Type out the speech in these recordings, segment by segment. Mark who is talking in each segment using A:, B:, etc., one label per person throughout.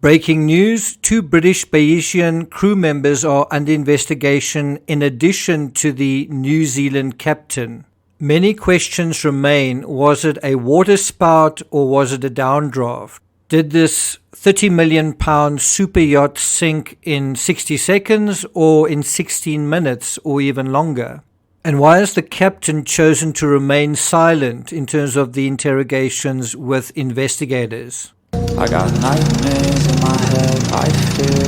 A: Breaking news, 2 British Bayesian crew members are under investigation in addition to the New Zealand captain. Many questions remain. Was it a water spout or was it a downdraft? Did this £30 million super yacht sink in 60 seconds or in 16 minutes or even longer? And why has the captain chosen to remain silent in terms of the interrogations with investigators?
B: I got nightmares in my head, I fear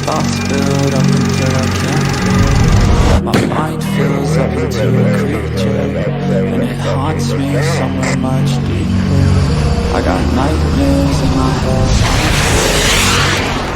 B: thoughts build up until I can't feel. My mind fills up into a creature, and it haunts me somewhere much deeper. I got nightmares in my head,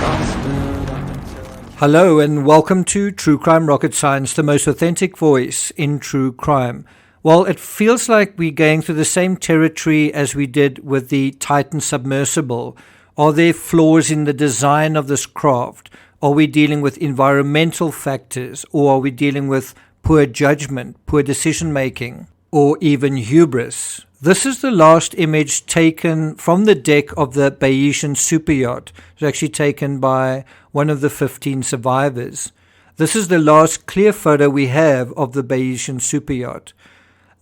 B: thoughts build up until I can't.
A: Hello and welcome to True Crime Rocket Science, the most authentic voice in true crime. Well, it feels like we're going through the same territory as we did with the Titan submersible. Are there flaws in the design of this craft? Are we dealing with environmental factors? Or are we dealing with poor judgment, poor decision making, or even hubris? This is the last image taken from the deck of the Bayesian superyacht. It was actually taken by one of the 15 survivors. This is the last clear photo we have of the Bayesian superyacht.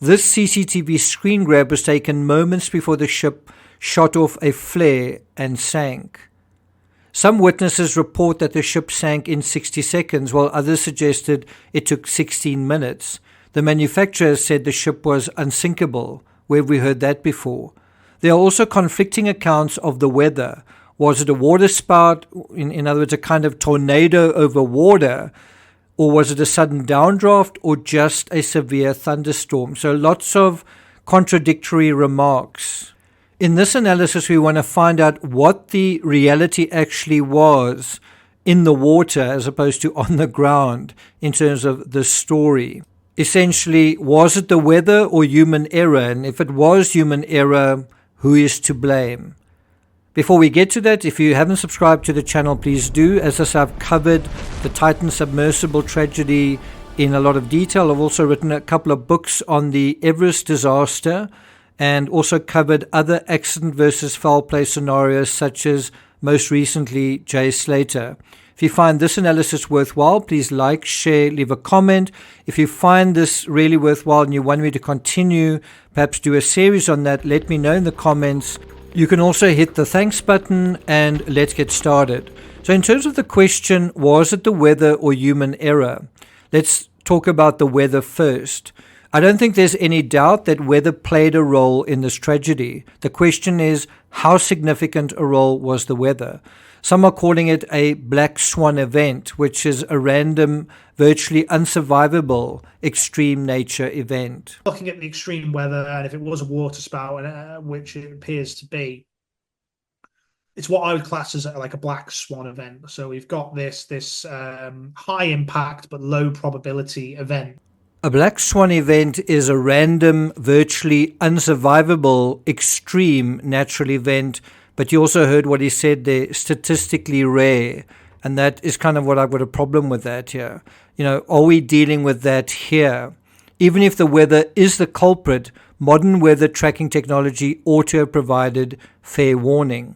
A: This CCTV screen grab was taken moments before the ship shot off a flare and sank. Some witnesses report that the ship sank in 60 seconds, while others suggested it took 16 minutes. The manufacturer said the ship was unsinkable. Where have we heard that before? There are also conflicting accounts of the weather. Was it a water spout, in other words, a kind of tornado over water? Or was it a sudden downdraft or just a severe thunderstorm? So lots of contradictory remarks. In this analysis, we want to find out what the reality actually was in the water as opposed to on the ground in terms of the story. Essentially, was it the weather or human error? And if it was human error, who is to blame? Before we get to that, if you haven't subscribed to the channel, please do. As I said, I've covered the Titan submersible tragedy in a lot of detail. I've also written a couple of books on the Everest disaster and also covered other accident versus foul play scenarios, such as most recently Jay Slater. If you find this analysis worthwhile, please like, share, leave a comment. If you find this really worthwhile and you want me to continue, perhaps do a series on that, let me know in the comments. You can also hit the thanks button and let's get started. So in terms of the question, was it the weather or human error? Let's talk about the weather first. I don't think there's any doubt that weather played a role in this tragedy. The question is, how significant a role was the weather? Some are calling it a black swan event, which is a random, virtually unsurvivable extreme nature event.
C: Looking at the extreme weather, and if it was a water spout, which it appears to be, it's what I would class as like a black swan event. So we've got this high impact but low probability event.
A: A black swan event is a random, virtually unsurvivable extreme natural event. But you also heard what he said there, statistically rare. And that is kind of what I've got a problem with that here. Are we dealing with that here? Even if the weather is the culprit, modern weather tracking technology ought to have provided fair warning.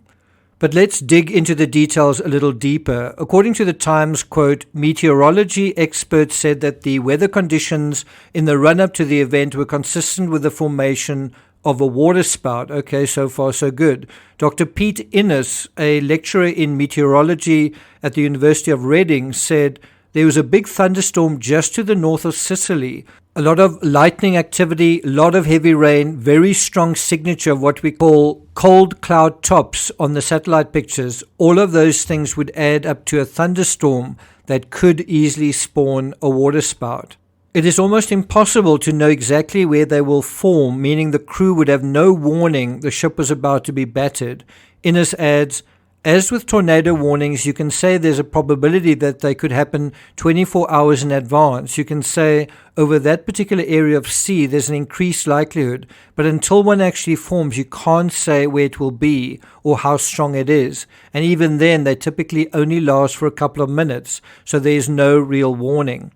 A: But let's dig into the details a little deeper. According to the Times, quote, meteorology experts said that the weather conditions in the run-up to the event were consistent with the formation of a water spout. Okay, so far so good. Dr. Pete Innes, a lecturer in meteorology at the University of Reading, said there was a big thunderstorm just to the north of Sicily. A lot of lightning activity, a lot of heavy rain, very strong signature of what we call cold cloud tops on the satellite pictures. All of those things would add up to a thunderstorm that could easily spawn a water spout. It is almost impossible to know exactly where they will form, meaning the crew would have no warning the ship was about to be battered. Innes adds, as with tornado warnings, you can say there's a probability that they could happen 24 hours in advance. You can say over that particular area of sea, there's an increased likelihood. But until one actually forms, you can't say where it will be or how strong it is. And even then, they typically only last for a couple of minutes, so there's no real warning.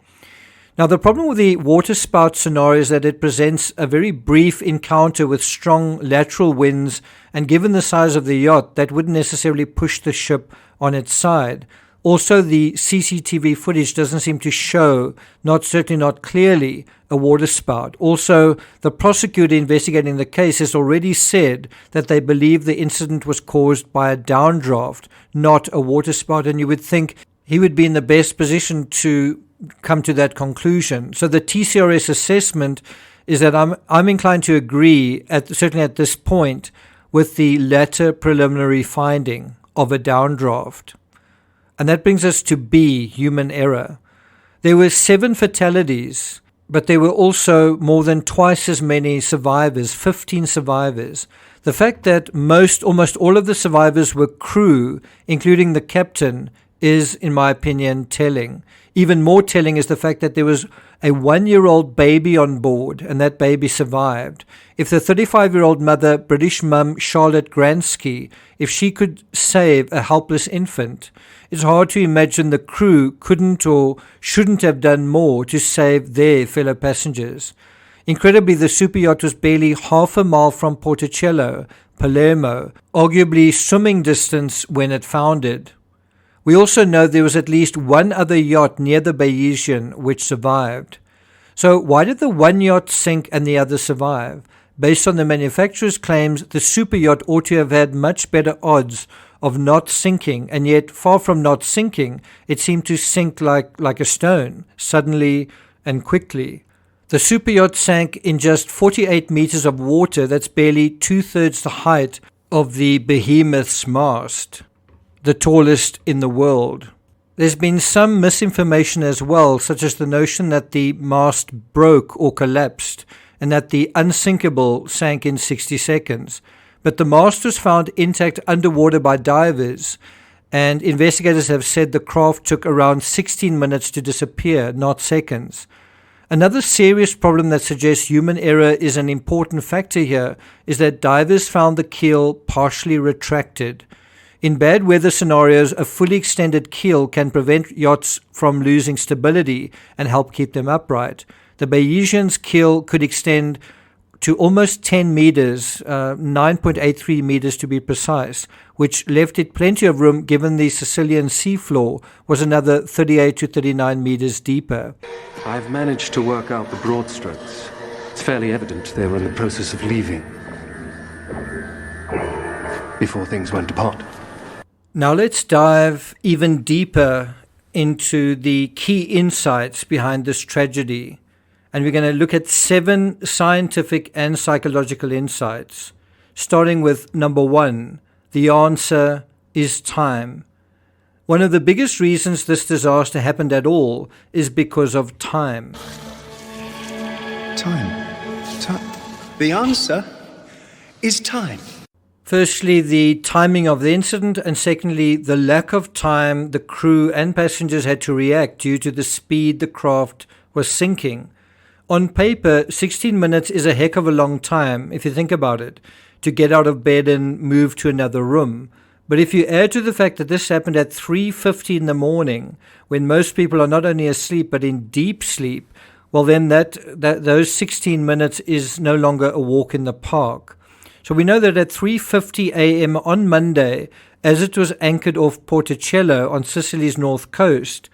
A: Now, the problem with the water spout scenario is that it presents a very brief encounter with strong lateral winds, and given the size of the yacht, that wouldn't necessarily push the ship on its side. Also, the CCTV footage doesn't seem to show, certainly not clearly, a water spout. Also, the prosecutor investigating the case has already said that they believe the incident was caused by a downdraft, not a water spout, and you would think he would be in the best position to come to that conclusion. So the TCRS assessment is that I'm inclined to agree, certainly at this point, with the latter preliminary finding of a downdraft. And that brings us to B, human error. There were 7 fatalities, but there were also more than twice as many survivors, 15 survivors. The fact that almost all of the survivors were crew, including the captain, is, in my opinion, telling. Even more telling is the fact that there was a 1-year-old baby on board, and that baby survived. If the 35-year-old mother, British mum Charlotte Gransky, if she could save a helpless infant, it's hard to imagine the crew couldn't or shouldn't have done more to save their fellow passengers. Incredibly, the super yacht was barely half a mile from Porticello, Palermo, arguably swimming distance when it foundered. We also know there was at least one other yacht near the Bayesian which survived. So why did the one yacht sink and the other survive? Based on the manufacturer's claims, the super yacht ought to have had much better odds of not sinking, and yet far from not sinking, it seemed to sink like a stone, suddenly and quickly. The super yacht sank in just 48 meters of water. That's barely 2/3 the height of the Behemoth's mast, the tallest in the world. There's been some misinformation as well, such as the notion that the mast broke or collapsed and that the unsinkable sank in 60 seconds. But the mast was found intact underwater by divers, and investigators have said the craft took around 16 minutes to disappear, not seconds. Another serious problem that suggests human error is an important factor here is that divers found the keel partially retracted. In bad weather scenarios, a fully extended keel can prevent yachts from losing stability and help keep them upright. The Bayesian's keel could extend to almost 10 meters, 9.83 meters to be precise, which left it plenty of room given the Sicilian seafloor was another 38 to 39 meters deeper.
D: I've managed to work out the broad strokes. It's fairly evident they were in the process of leaving before things went apart.
A: Now let's dive even deeper into the key insights behind this tragedy. And we're going to look at 7 scientific and psychological insights, starting with number 1, the answer is time. One of the biggest reasons this disaster happened at all is because of time.
E: Time. The answer is time.
A: Firstly, the timing of the incident, and secondly, the lack of time the crew and passengers had to react due to the speed the craft was sinking. On paper, 16 minutes is a heck of a long time, if you think about it, to get out of bed and move to another room. But if you add to the fact that this happened at 3:50 in the morning, when most people are not only asleep but in deep sleep, well then those 16 minutes is no longer a walk in the park. So we know that at 3:50 a.m. on Monday, as it was anchored off Porticello on Sicily's north coast,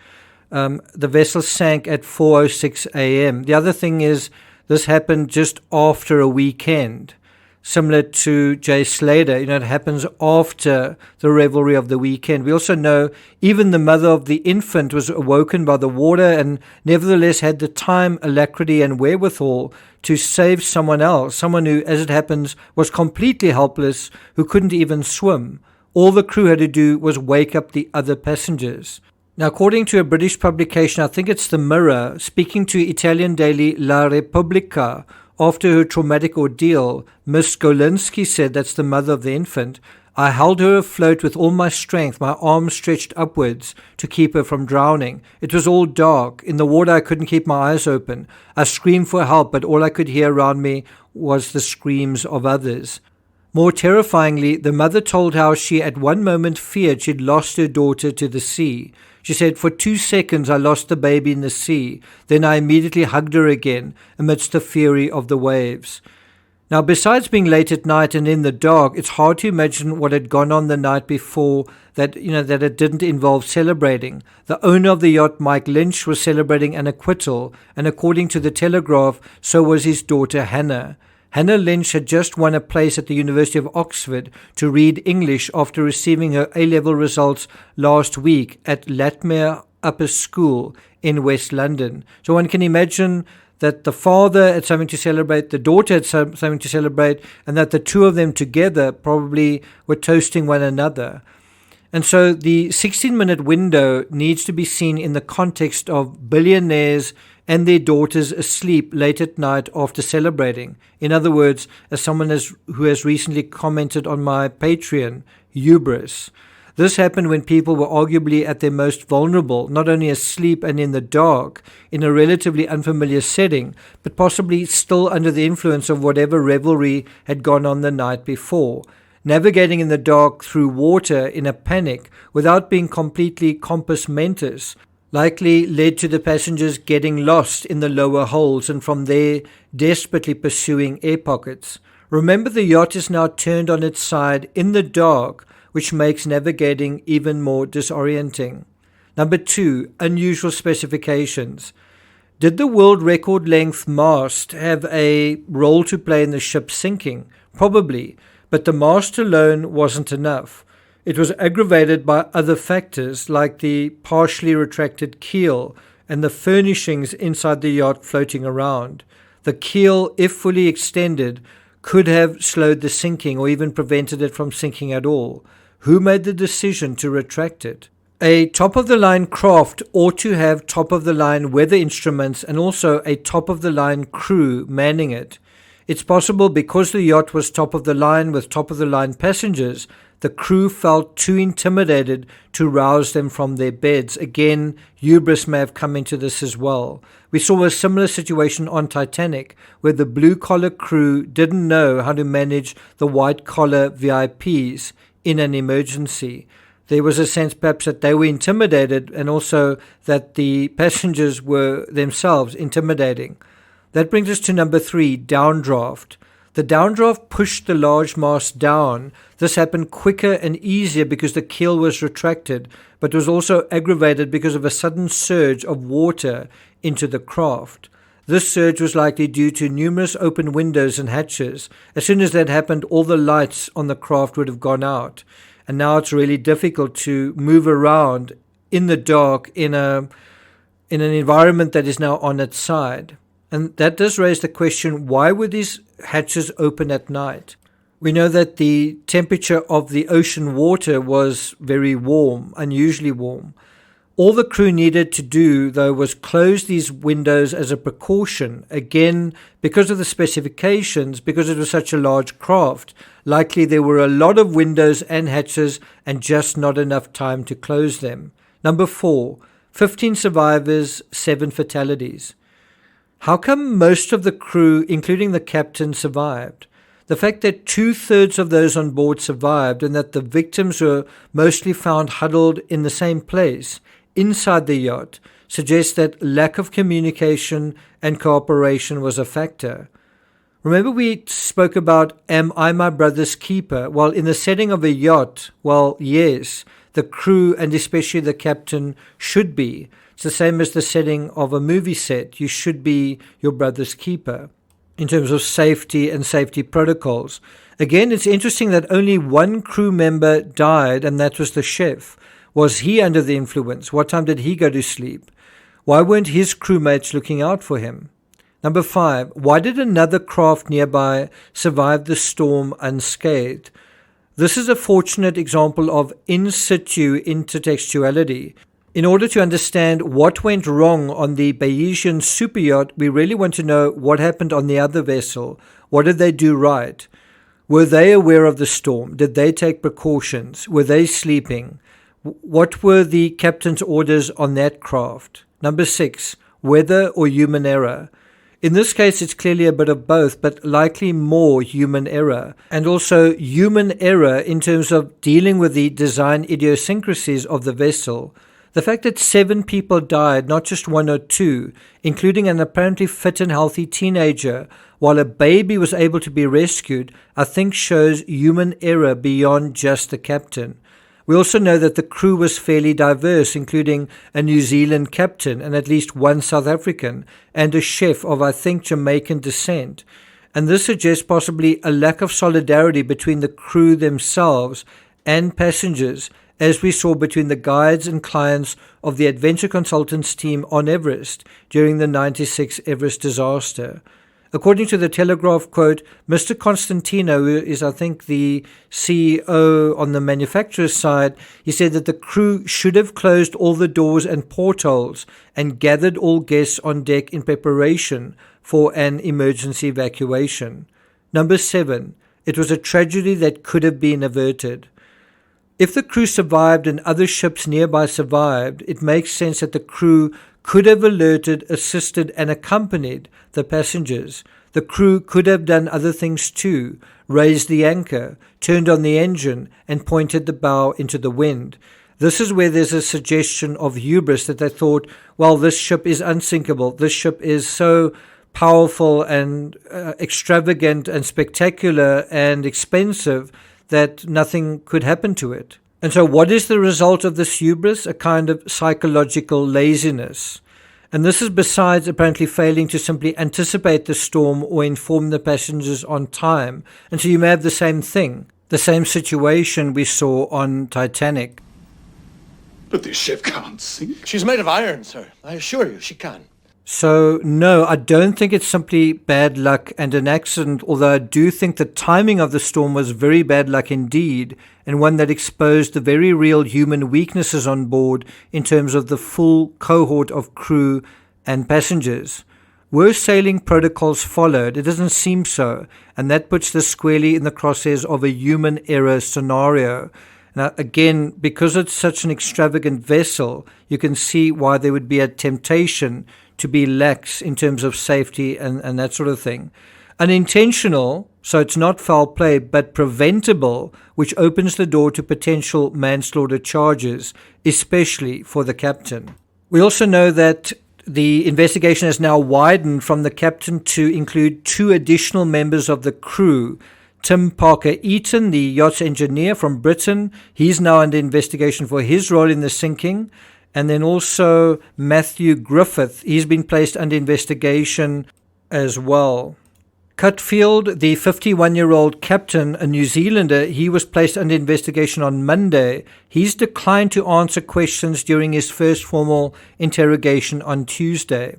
A: the vessel sank at 4:06 a.m. The other thing is this happened just after a weekend, similar to Jay Slater. It happens after the revelry of the weekend. We also know even the mother of the infant was awoken by the water and nevertheless had the time, alacrity, and wherewithal to save someone else, someone who, as it happens, was completely helpless, who couldn't even swim. All the crew had to do was wake up the other passengers. Now, according to a British publication, I think it's The Mirror, speaking to Italian daily La Repubblica, after her traumatic ordeal, Miss Golinsky said, that's the mother of the infant, "I held her afloat with all my strength, my arms stretched upwards to keep her from drowning. It was all dark. In the water I couldn't keep my eyes open. I screamed for help, but all I could hear around me was the screams of others." More terrifyingly, the mother told how she at one moment feared she'd lost her daughter to the sea. She said, "For 2 seconds I lost the baby in the sea. Then I immediately hugged her again amidst the fury of the waves." Now, besides being late at night and in the dark, it's hard to imagine what had gone on the night before that it didn't involve celebrating. The owner of the yacht, Mike Lynch, was celebrating an acquittal, and according to the Telegraph, so was his daughter Hannah. Hannah Lynch had just won a place at the University of Oxford to read English after receiving her A-level results last week at Latmere Upper School in West London. So one can imagine that the father had something to celebrate, the daughter had something to celebrate, and that the two of them together probably were toasting one another. And so the 16-minute window needs to be seen in the context of billionaires and their daughters asleep late at night after celebrating. In other words, as someone who has recently commented on my Patreon, hubris. This happened when people were arguably at their most vulnerable, not only asleep and in the dark, in a relatively unfamiliar setting, but possibly still under the influence of whatever revelry had gone on the night before. Navigating in the dark through water in a panic without being completely compos mentis likely led to the passengers getting lost in the lower holds and from there desperately pursuing air pockets. Remember, the yacht is now turned on its side in the dark, which makes navigating even more disorienting. Number 2, unusual specifications. Did the world record length mast have a role to play in the ship sinking? Probably, but the mast alone wasn't enough. It was aggravated by other factors like the partially retracted keel and the furnishings inside the yacht floating around. The keel, if fully extended, could have slowed the sinking or even prevented it from sinking at all. Who made the decision to retract it? A top-of-the-line craft ought to have top-of-the-line weather instruments and also a top-of-the-line crew manning it. It's possible because the yacht was top-of-the-line with top-of-the-line passengers, the crew felt too intimidated to rouse them from their beds. Again, hubris may have come into this as well. We saw a similar situation on Titanic, where the blue-collar crew didn't know how to manage the white-collar VIPs in an emergency. There was a sense perhaps that they were intimidated and also that the passengers were themselves intimidating. That brings us to number 3, downdraft. The downdraft pushed the large mast down. This happened quicker and easier because the keel was retracted, but was also aggravated because of a sudden surge of water into the craft. This surge was likely due to numerous open windows and hatches. As soon as that happened, all the lights on the craft would have gone out. And now it's really difficult to move around in the dark in an environment that is now on its side. And that does raise the question, why were these hatches open at night? We know that the temperature of the ocean water was very warm, unusually warm. All the crew needed to do, though, was close these windows as a precaution. Again, because of the specifications, because it was such a large craft, likely there were a lot of windows and hatches and just not enough time to close them. Number 4, 15 survivors, 7 fatalities. How come most of the crew, including the captain, survived? The fact that 2/3 of those on board survived and that the victims were mostly found huddled in the same place, inside the yacht, suggests that lack of communication and cooperation was a factor. Remember we spoke about, am I my brother's keeper? Well, in the setting of a yacht, well, yes, the crew and especially the captain should be. It's the same as the setting of a movie set. You should be your brother's keeper in terms of safety and safety protocols. Again, it's interesting that only one crew member died, and that was the chef. Was he under the influence? What time did he go to sleep? Why weren't his crewmates looking out for him? Number 5, why did another craft nearby survive the storm unscathed? This is a fortunate example of in situ intertextuality. In order to understand what went wrong on the Bayesian superyacht, we really want to know what happened on the other vessel. What did they do right? Were they aware of the storm? Did they take precautions? Were they sleeping? What were the captain's orders on that craft? Number 6, weather or human error? In this case, it's clearly a bit of both, but likely more human error. And also human error in terms of dealing with the design idiosyncrasies of the vessel. The fact that 7 people died, not just 1 or 2, including an apparently fit and healthy teenager, while a baby was able to be rescued, I think shows human error beyond just the captain. We also know that the crew was fairly diverse, including a New Zealand captain and at least 1 South African, and a chef of, I think, Jamaican descent. And this suggests possibly a lack of solidarity between the crew themselves and passengers, as we saw between the guides and clients of the adventure consultants team on Everest during the 96 Everest disaster. According to the Telegraph, quote, Mr. Constantino, who is, I think, the CEO on the manufacturer's side, he said that the crew should have closed all the doors and portholes and gathered all guests on deck in preparation for an emergency evacuation. Number 7, it was a tragedy that could have been averted. If the crew survived and other ships nearby survived, it makes sense that the crew could have alerted, assisted, and accompanied the passengers. The crew could have done other things too, raised the anchor, turned on the engine, and pointed the bow into the wind. This is where there's a suggestion of hubris, that they thought, well, this ship is unsinkable, this ship is so powerful and extravagant and spectacular and expensive that nothing could happen to it. And so what is the result of this hubris? A kind of psychological laziness. And this is besides apparently failing to simply anticipate the storm or inform the passengers on time. And so you may have the same thing, the same situation we saw on Titanic.
E: But this ship can't sink.
F: She's made of iron, sir. I assure you, she can.
A: So, no, I don't think it's simply bad luck and an accident, although I do think the timing of the storm was very bad luck indeed, and one that exposed the very real human weaknesses on board in terms of the full cohort of crew and passengers. Were sailing protocols followed? It doesn't seem so, and that puts this squarely in the crosshairs of a human error scenario. Now, again, because it's such an extravagant vessel, you can see why there would be a temptation to be lax in terms of safety and that sort of thing. Unintentional, so it's not foul play, but preventable, which opens the door to potential manslaughter charges, especially for the captain. We also know that the investigation has now widened from the captain to include 2 additional members of the crew. Tim Parker-Eaton, the yacht's engineer from Britain, he's now under investigation for his role in the sinking. And then also Matthew Griffith, he's been placed under investigation as well. Cutfield, the 51-year-old captain, a New Zealander, he was placed under investigation on Monday. He's declined to answer questions during his first formal interrogation on Tuesday.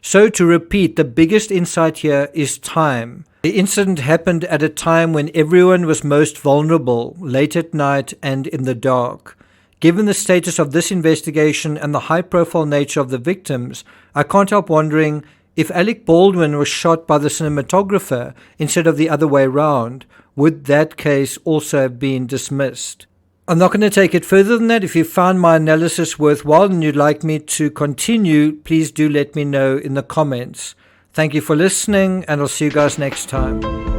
A: So to repeat, the biggest insight here is time. The incident happened at a time when everyone was most vulnerable, late at night and in the dark. Given the status of this investigation and the high-profile nature of the victims, I can't help wondering if Alec Baldwin was shot by the cinematographer instead of the other way round, would that case also have been dismissed? I'm not going to take it further than that. If you found my analysis worthwhile and you'd like me to continue, please do let me know in the comments. Thank you for listening, and I'll see you guys next time.